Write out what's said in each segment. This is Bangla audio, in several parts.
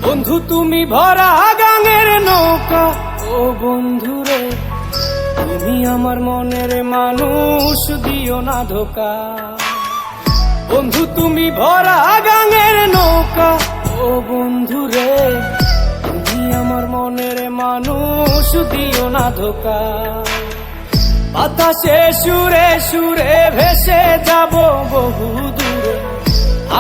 বন্ধু তুমি ভরা গাঙের নৌকা, ও বন্ধুরে তুমি আমার মনের মানুষ, দিও না ধোকা। বন্ধু তুমি ভরা গাঙের নৌকা, ও বন্ধুরে তুমি আমার মনের মানুষ, দিও না ধোকা। বাতাসে সুরে সুরে ভেসে যাব বহু দূরে,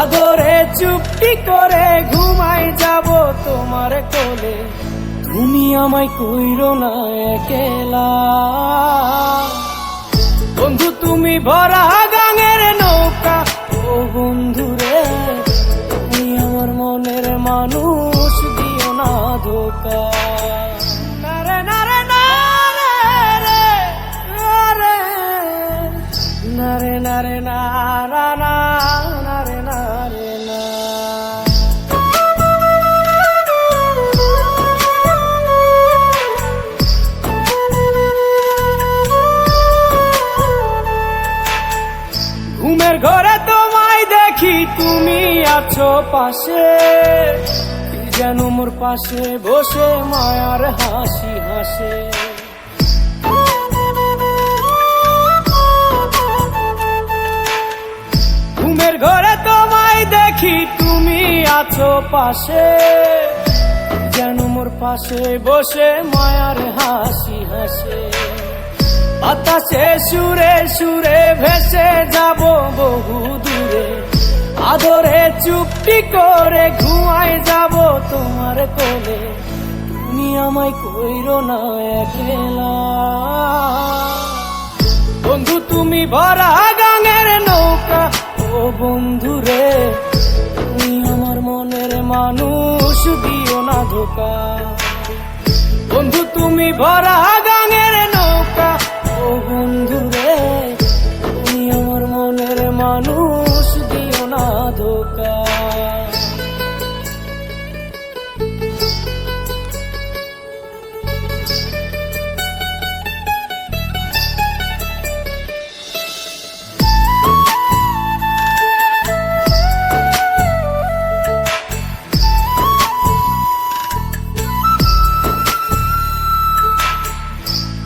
আদরে চুপটি করে ঘুমাই যাব তোমার কোলে। তুমি আমায় কইরো না একলা, বন্ধু তুমি ভরা গাঙের নৌকা, ও বন্ধুরে তুমি আমার মনের মানুষ, দিও না ধোকা। নারে নারে নারে নারে নারে নারা না নারে নারে না। ঘুমের ঘরে তোমায় দেখি তুমি আছো পাশে, যেন মোর পাশে বসে মায়ার হাসি হাসে। ঘুমের ঘরে তোমায় দেখি তুমি আছো পাশে, যেন মোর পাশে বসে মায়ার হাসি হাসে। বাতাসে সুরে সুরে ভেসে যাব বহু দূরে, আদরে চুপটি করে ঘুমাই যাব তোমার কোলে। তুমি আমায় কইরো না একলা, বন্ধু তুমি ভরা গাঙের নৌকা, ও বন্ধুরে তুমি আমার মনের মানুষ, দিও না ধোকা। বন্ধু তুমি ভরা গাঙের নৌকা, ও বন্ধুরে তুমি আমার মনের মানুষ, দিও না ধোকা।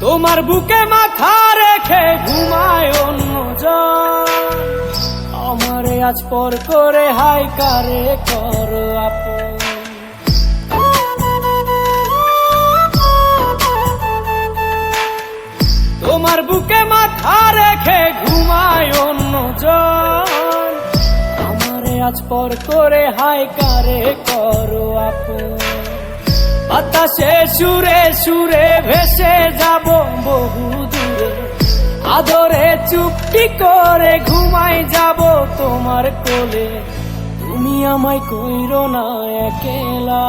তোমার বুকে মাথা রেখে ঘুমায় অন্যজন, আমারে আজ পর করে হাই কারে করো আপন। তোমার বুকে মাথা রেখে ঘুমায় অন্যজন, আমারে আজ পর করে হাই কারে করো আপন। বাতাসে সুরে সুরে ভেসে যাব বহু দূরে, আদরে চুপটি করে ঘুমাই যাব তোমার কোলে। তুমি আমায় কইরো না একলা,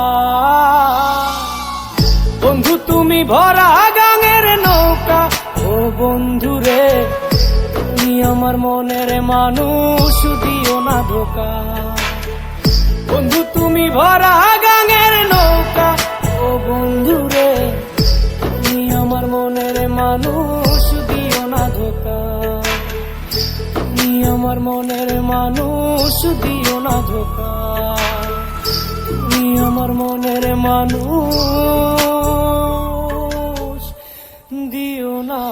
বন্ধু তুমি ভরা গাঙের নৌকা, ও বন্ধুরে তুমি আমার মনের মানুষ, দিও না ধোকা। বন্ধু তুমি ভরা গাঙের নৌকা, ও বন্ধুরে তুমি আমার মনের মানুষ, দিও না ধোকা। তুমি আমার মনের মানুষ, দিও না ধোকা। তুমি আমার মনের মানুষ, দিও না।